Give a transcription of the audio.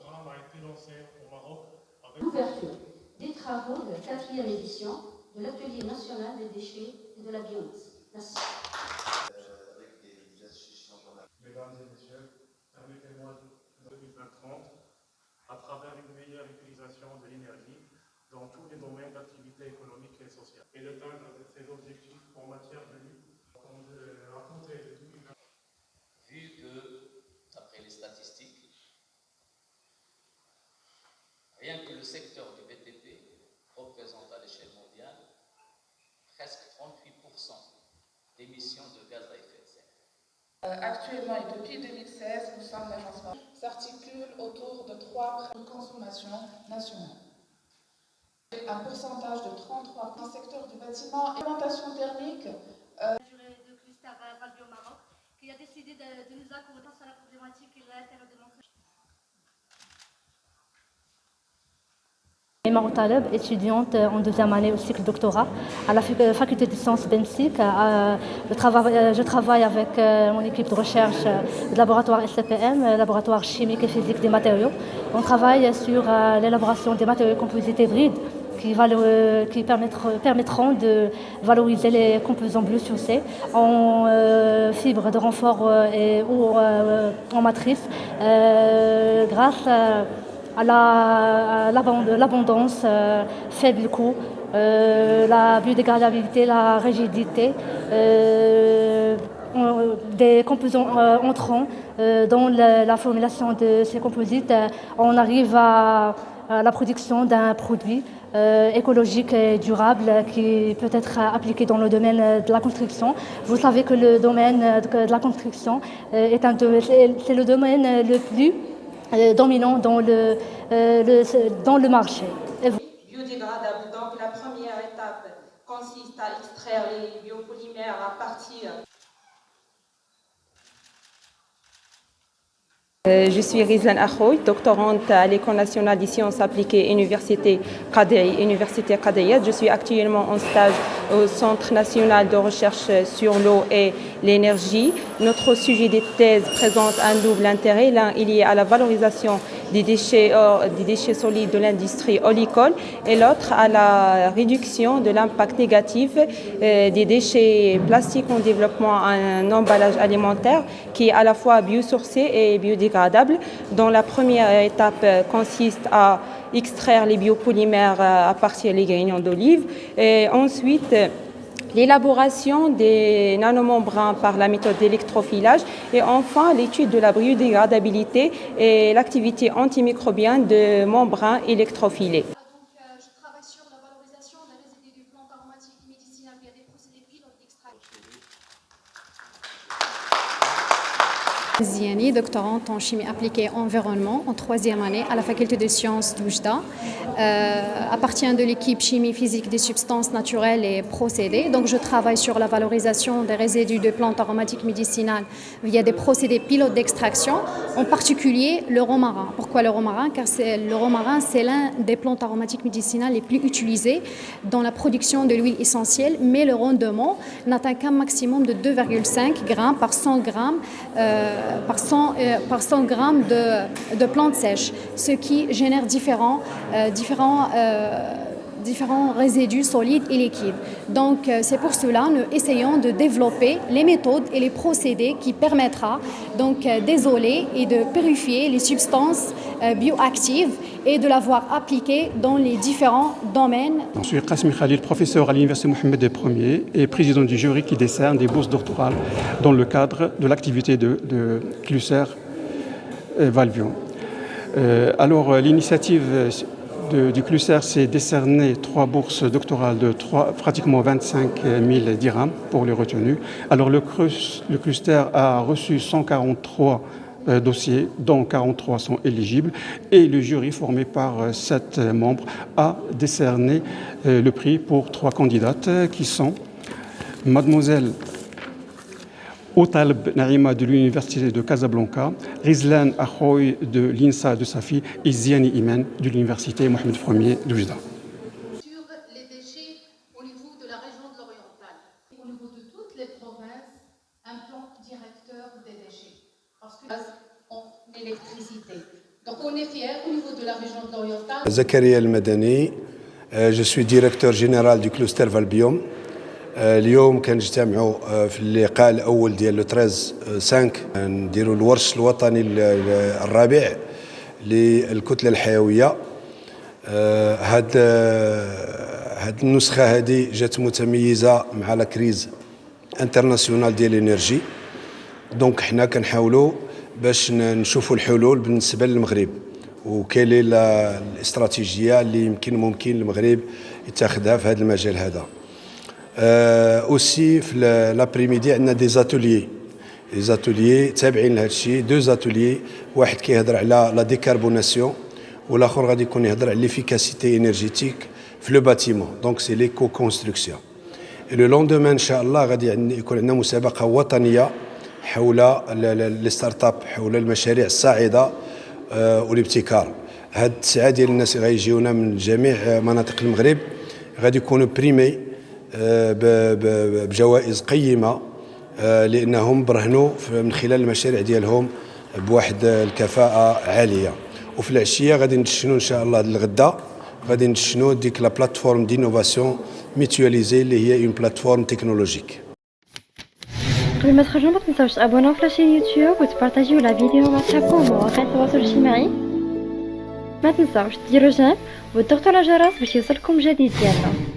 programme a été lancé au Maroc avec l'ouverture des travaux de la 4e édition de l'Atelier national des déchets et de la biomasse. Merci. Mesdames et messieurs, permettez-moi de 2030 à travers une meilleure utilisation de l'énergie dans tous les domaines d'activité économique et sociale et d'atteindre ces objectifs en matière de lutte à compter de 2020. Vu que, d'après les statistiques, rien que le secteur du BTP représente à l'échelle mondiale presque 38% d'émissions de gaz à effet de serre. Actuellement et depuis 2016, nous sommes l'agencement s'articule autour de 3 consommations nationales. Un pourcentage de 33% dans le secteur du bâtiment. Alimentation thermique. De cluster Valbio Maroc, qui a décidé de nous accorder sur la problématique et la démonstration. Maïma Outaleb, étudiante en 2e année au cycle doctorat à la faculté de sciences BENSIC. Je travaille avec mon équipe de recherche du laboratoire SCPM, laboratoire chimique et physique des matériaux. On travaille sur l'élaboration des matériaux composites hybrides qui permettront de valoriser les composants biosourcés en fibres de renfort ou en matrice grâce à l'abondance, faible coût, la biodégradabilité, la rigidité des composants entrants dans la formulation de ces composites. On arrive à la production d'un produit écologique et durable qui peut être appliqué dans le domaine de la construction. Vous savez que le domaine de la construction c'est le domaine le plus dominant dans le marché. Biodégradable. Donc la première étape consiste à extraire les biopolymères à partir. Je suis Rizlan Akhoui, doctorante à l'École nationale des sciences appliquées Université Qadiyat. Je suis actuellement en stage au Centre national de recherche sur l'eau et l'énergie. Notre sujet de thèse présente un double intérêt. L'un est lié à la valorisation des déchets solides de l'industrie olicole et l'autre à la réduction de l'impact négatif des déchets plastiques en développement un emballage alimentaire qui est à la fois biosourcé et biodégradable, dont la première étape consiste à extraire les biopolymères à partir des graignons d'olive et ensuite l'élaboration des nanomembranes par la méthode d'électrofilage et enfin l'étude de la biodégradabilité et l'activité antimicrobienne de membranes électrofilées. Je travaille sur la valorisation des résidus des plantes aromatiques médicinales via des procédés pilotes d'extraction. Ziani, doctorante en chimie appliquée environnement en 3e année à la faculté de sciences d'Oujda. Appartient de l'équipe chimie physique des substances naturelles et procédés. Donc je travaille sur la valorisation des résidus de plantes aromatiques médicinales via des procédés pilotes d'extraction, en particulier le romarin. Pourquoi le romarin? Car le romarin, c'est l'un des plantes aromatiques médicinales les plus utilisées dans la production de l'huile essentielle, mais le rendement n'atteint qu'un maximum de 2,5 grammes par 100 grammes de plantes sèches, ce qui génère différents résidus solides et liquides. Donc c'est pour cela que nous essayons de développer les méthodes et les procédés qui permettra donc d'isoler et de purifier les substances bioactives et de l'avoir appliquées dans les différents domaines. Je suis Qasmi Khalil, professeur à l'Université Mohammed Ier et président du jury qui décerne des bourses doctorales dans le cadre de l'activité de Cluster Valbio. Alors l'initiative du cluster, c'est décerner 3 bourses doctorales de pratiquement 25 000 dirhams pour les retenus. Alors le cluster a reçu 143 dossiers, dont 43 sont éligibles, et le jury formé par 7 membres a décerné le prix pour 3 candidates qui sont Mademoiselle Outaleb Naïma de l'Université de Casablanca, Rizlan Akhoui de l'INSA de Safi et Ziani Imen de l'Université Mohammed Ier d'Oujda. Sur les déchets au niveau de la région de l'Oriental, au niveau de toutes les provinces, un peu en électricité. Donc on est fiers au niveau de la région de l'Oriental. Zakaria El-Madani, je suis directeur général du cluster Valbiom. اليوم كنجتمعوا في اللقاء الاول ديال لو 13/5 نديروا الورش الوطني الرابع للكتله الحيويه. هاد النسخه هذه جات متميزه مع لا كريز انترناسيونال ديال الانرجي. دونك حنا كنحاولوا باش نشوفوا الحلول بالنسبه للمغرب وكاين الاستراتيجيه اللي ممكن المغرب يتخذها في هذا المجال هذا. اوسي في لابريميدي عندنا دي زاتوليي تابعين لهذا الشيء، دو زاتوليي، واحد كيهضر على لا ديكاربوناسيون والاخر غادي يكون يهضر على ليفيكاسيتي انرجيتيك في لو باتيمون، دونك سي ليكو كونستركسيون. لو لوندومان ان شاء الله غادي يكون عندنا مسابقه وطنيه حول لي ستارت اب، حول المشاريع الصاعده والابتكار. هاد 9 ديال الناس اللي غيجيونا من جميع مناطق المغرب غادي يكونوا بريمي بجوائز قيمه لانهم برهنوا من خلال المشاريع ديالهم بواحد الكفاءه عاليه. وفي العشيه غادي ندشنوا ان شاء الله الغدا غادي ندشنوا ديك لا بلاتفورم دينوفاسيون ميتواليزي اللي هي اون بلاتفورم تكنولوجيك. قبل ما تخرجوا ما تنساوش تابوناو في لاشين يوتيوب وتبارطاجيو لا فيديو مع صحابكم ومواقع التواصل الاجتماعي. ما تنساوش ديروا جيم وتضغطوا على الجرس باش يوصلكم جديد ديالنا.